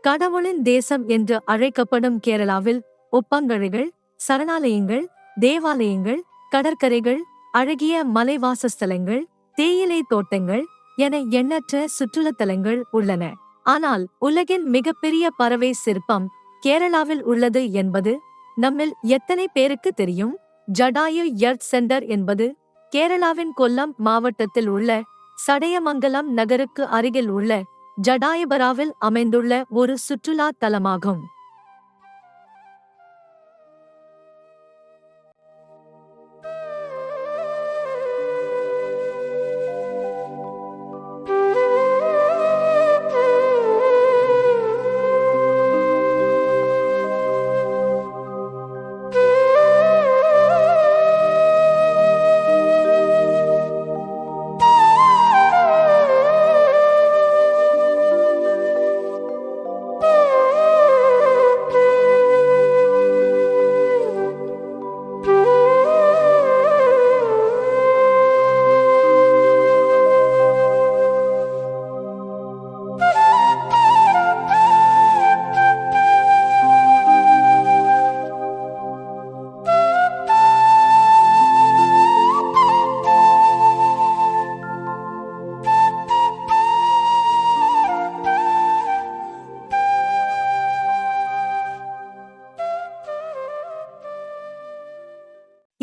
கடவுளின் தேசம் என்று அழைக்கப்படும் கேரளாவில் ஒப்பங்கழிகள், சரணாலயங்கள், தேவாலயங்கள், கடற்கரைகள், அழகிய மலைவாசஸ்தலங்கள், தேயிலை தோட்டங்கள் என எண்ணற்ற சுற்றுலத்தலங்கள் உள்ளன. ஆனால் உலகின் மிகப்பெரிய பறவை சிற்பம் கேரளாவில் உள்ளது என்பது நம்மில் எத்தனை பேருக்கு தெரியும்? ஜடாயு எர்த் சென்டர் என்பது கேரளாவின் கொல்லம் மாவட்டத்தில் உள்ள சடையமங்கலம் நகருக்கு அருகில் உள்ள ஜடாயபராவில் அமைந்துள்ள ஒரு சுற்றுலா தலமாகும்.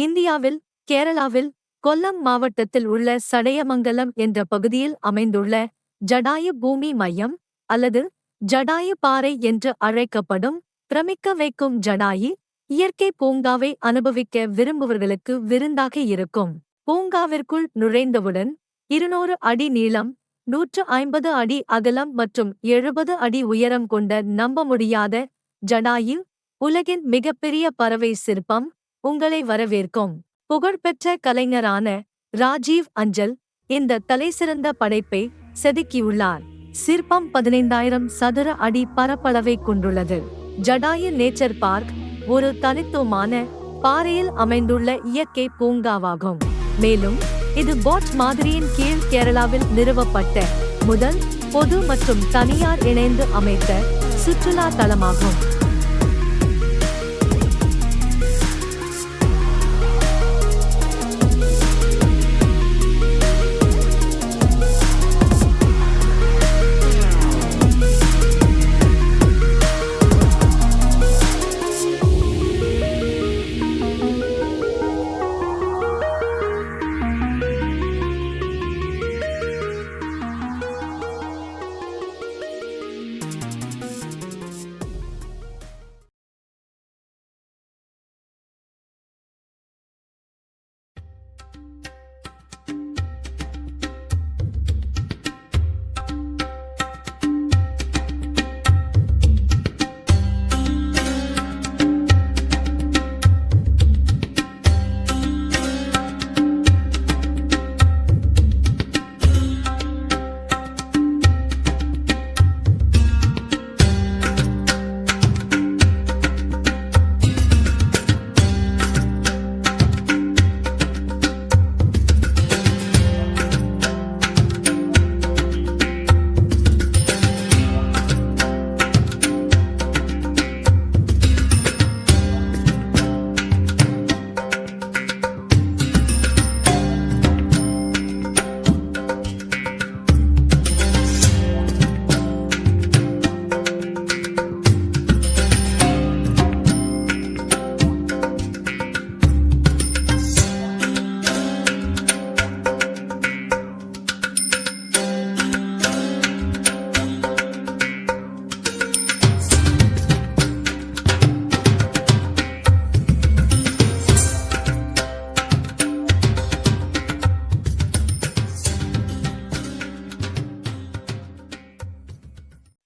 இந்தியாவில் கேரளாவில் கொல்லம் மாவட்டத்தில் உள்ள சடையமங்கலம் என்ற பகுதியில் அமைந்துள்ள ஜடாயு பூமி மையம் அல்லது ஜடாயு பாறை என்று அழைக்கப்படும் பிரமிக்க வைக்கும் ஜடாயு இயற்கை பூங்காவை அனுபவிக்க விரும்புவர்களுக்கு விருந்தாக இருக்கும். பூங்காவிற்குள் நுழைந்தவுடன் 200 அடி நீளம், 150 அடி அகலம் மற்றும் 70 அடி உயரம் கொண்ட நம்ப முடியாத ஜடாயு உலகின் மிகப்பெரிய பறவை சிற்பம் உங்களை வரவேற்கும். புகழ்பெற்ற கலைஞரான ராஜீவ் அஞ்சல் இந்த தலைசிறந்த படைப்பை செதுக்கியுள்ளார். சிற்பம் 15,000 சதுர அடி பரப்பளவை கொண்டுள்ளது. ஜடாயு நேச்சர் பார்க் ஒரு தனித்துவமான பாறையில் அமைந்துள்ள இயற்கை பூங்காவாகும். மேலும் இது போட் மாதிரியின் கீழ் கேரளாவில் நிறுவப்பட்ட முதல் பொது மற்றும் தனியார் இணைந்து அமைத்த சுற்றுலா தலமாகும்.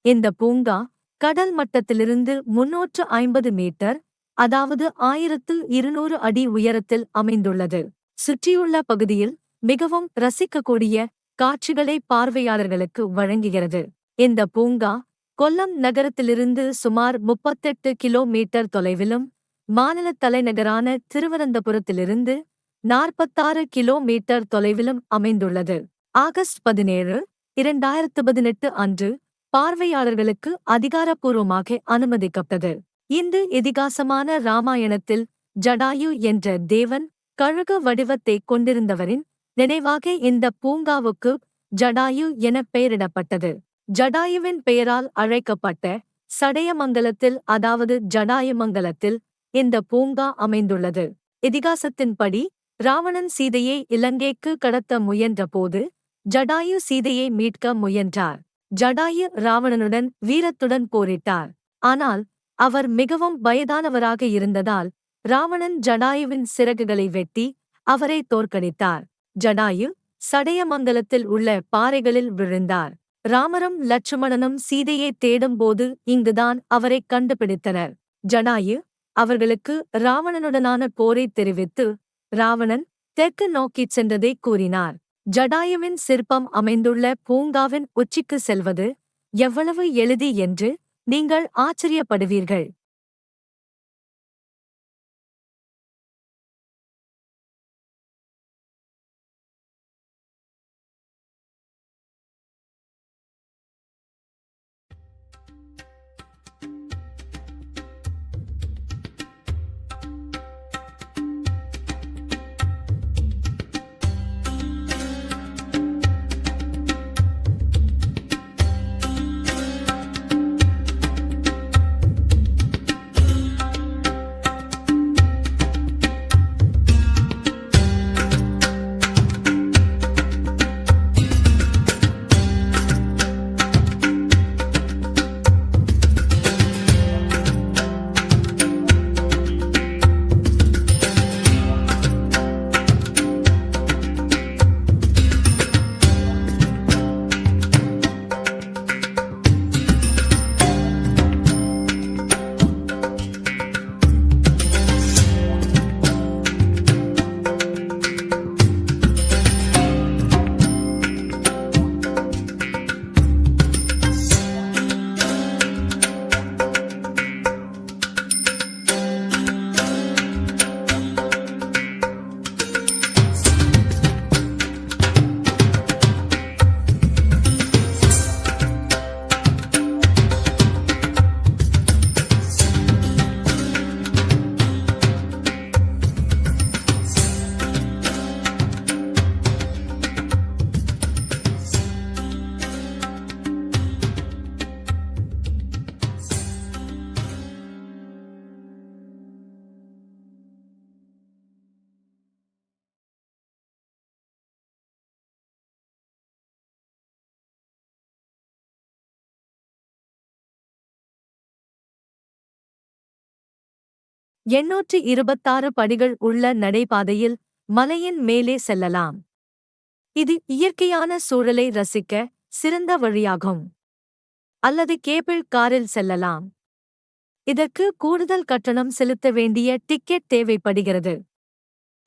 இந்த பூங்கா கடல் மட்டத்திலிருந்து 350 மீட்டர், அதாவது 1200 அடி உயரத்தில் அமைந்துள்ளது. சுற்றியுள்ள பகுதியில் மிகவும் ரசிக்கக்கூடிய காட்சிகளை பார்வையாளர்களுக்கு வழங்குகிறது. இந்த பூங்கா கொல்லம் நகரத்திலிருந்து சுமார் 38 கிலோமீட்டர் தொலைவிலும், மாநில தலைநகரான திருவனந்தபுரத்திலிருந்து 46 கிலோமீட்டர் தொலைவிலும் அமைந்துள்ளது. ஆகஸ்ட் 17, 2018 அன்று பார்வையாளர்களுக்கு அதிகாரப்பூர்வமாக அனுமதிக்கப்பட்டது. இந்து இதிகாசமான ராமாயணத்தில் ஜடாயு என்ற தேவன் கழுகு வடிவத்தை கொண்டிருந்தவரின் நினைவாக இந்த பூங்காவுக்கு ஜடாயு என பெயரிடப்பட்டது. ஜடாயுவின் பெயரால் அழைக்கப்பட்ட சடையமங்கலத்தில், அதாவது ஜடாயுமங்கலத்தில் இந்த பூங்கா அமைந்துள்ளது. இதிகாசத்தின்படி ராவணன் சீதையை இலங்கைக்கு கடத்த முயன்றபோது ஜடாயு சீதையை மீட்க முயன்றார். ஜடாயு ராவணனுடன் வீரத்துடன் போரிட்டார். ஆனால் அவர் மிகவும் வயதானவராக இருந்ததால் ராவணன் ஜடாயுவின் சிறகுகளை வெட்டி அவரை தோற்கடித்தார். ஜடாயு சடையமங்கலத்தில் உள்ள பாறைகளில் விழுந்தார். ராமரும் லட்சுமணனும் சீதையை தேடும்போது இங்குதான் அவரை கண்டுபிடித்தனர். ஜடாயு அவர்களுக்கு ராவணனுடனான போரை தெரிவித்து ராவணன் தெற்கு நோக்கிச் சென்றதை கூறினார். ஜடாயுவின் சிற்பம் அமைந்துள்ள பூங்காவின் உச்சிக்கு செல்வது எவ்வளவு எளிது என்று நீங்கள் ஆச்சரியப்படுவீர்கள். எண்ணூற்று 26 படிகள் உள்ள நடைபாதையில் மலையின் மேலே செல்லலாம். இது இயற்கையான சூழலை ரசிக்க சிறந்த வழியாகும். அல்லது கேபிள் காரில் செல்லலாம். இதற்கு கூடுதல் கட்டணம் செலுத்த வேண்டிய டிக்கெட் தேவைப்படுகிறது.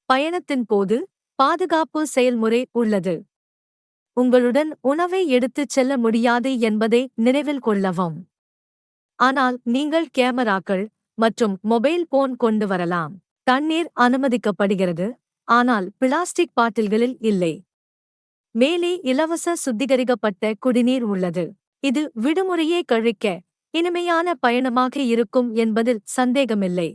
பயணத்தின் போது பாதுகாப்பு செயல்முறை உள்ளது. உங்களுடன் உணவை எடுத்துச் செல்ல முடியாது என்பதை நினைவில் கொள்ளவும். ஆனால் நீங்கள் கேமராக்கள் மற்றும் மொபைல் போன் கொண்டு வரலாம். தண்ணீர் அனுமதிக்கப்படுகிறது, ஆனால் பிளாஸ்டிக் பாட்டில்களில் இல்லை. மேலே இலவச சுத்திகரிக்கப்பட்ட குடிநீர் உள்ளது. இது விடுமுறையை கழிக்க இனிமையான பயணமாக இருக்கும் என்பதில் சந்தேகமில்லை.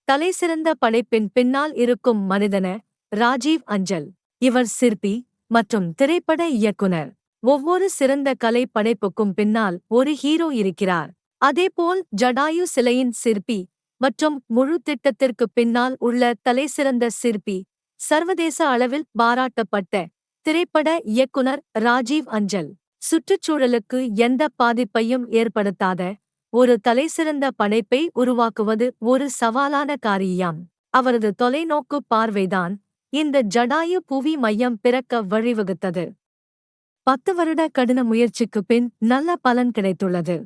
தலைசிறந்த படைப்பின் பின்னால் இருக்கும் மனிதன ராஜீவ் அஞ்சல். இவர் சிற்பி மற்றும் திரைப்பட இயக்குனர். ஒவ்வொரு சிறந்த கலை படைப்புக்கும் பின்னால் ஒரு ஹீரோ இருக்கிறார். அதேபோல் ஜடாயு சிலையின் சிற்பி மற்றும் முழு திட்டத்திற்கு பின்னால் உள்ள தலைசிறந்த சிற்பி சர்வதேச அளவில் பாராட்டப்பட்ட திரைப்பட இயக்குனர் ராஜீவ் அஞ்சல். சுற்றுச்சூழலுக்கு எந்த பாதிப்பையும் ஏற்படுத்தாத ஒரு தலைசிறந்த படைப்பை உருவாக்குவது ஒரு சவாலான காரியம். அவரது தொலைநோக்கு பார்வைதான் இந்த ஜடாயு புவி மையம் பிறக்க வழிவகுத்தது. 10 வருட கடின முயற்சிக்குப் பின் நல்ல பலன் கிடைத்துள்ளது.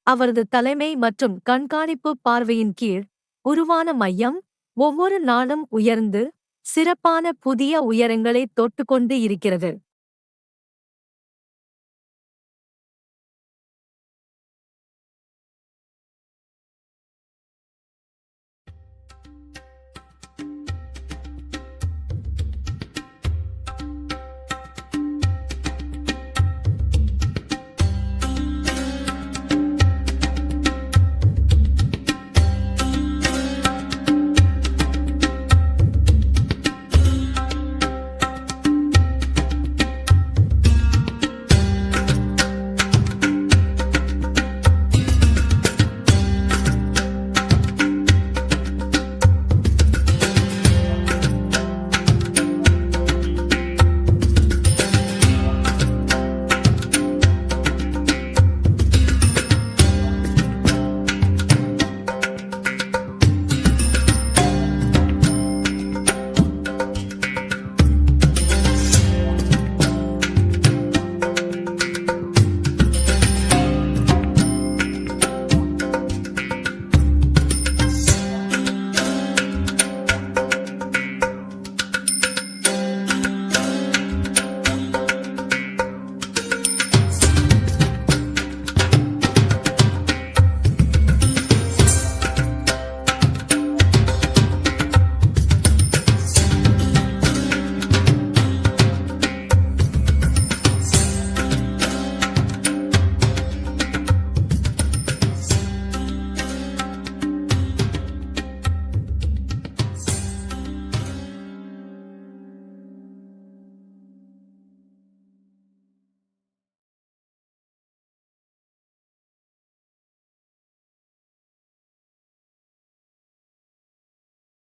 அவரது தலைமை மற்றும் கண்காணிப்பு பார்வையின் கீழ் உருவான மையம் ஒவ்வொரு நாளும் உயர்ந்து சிறப்பான புதிய உயரங்களை தொட்டுக்கொண்டு இருக்கிறது.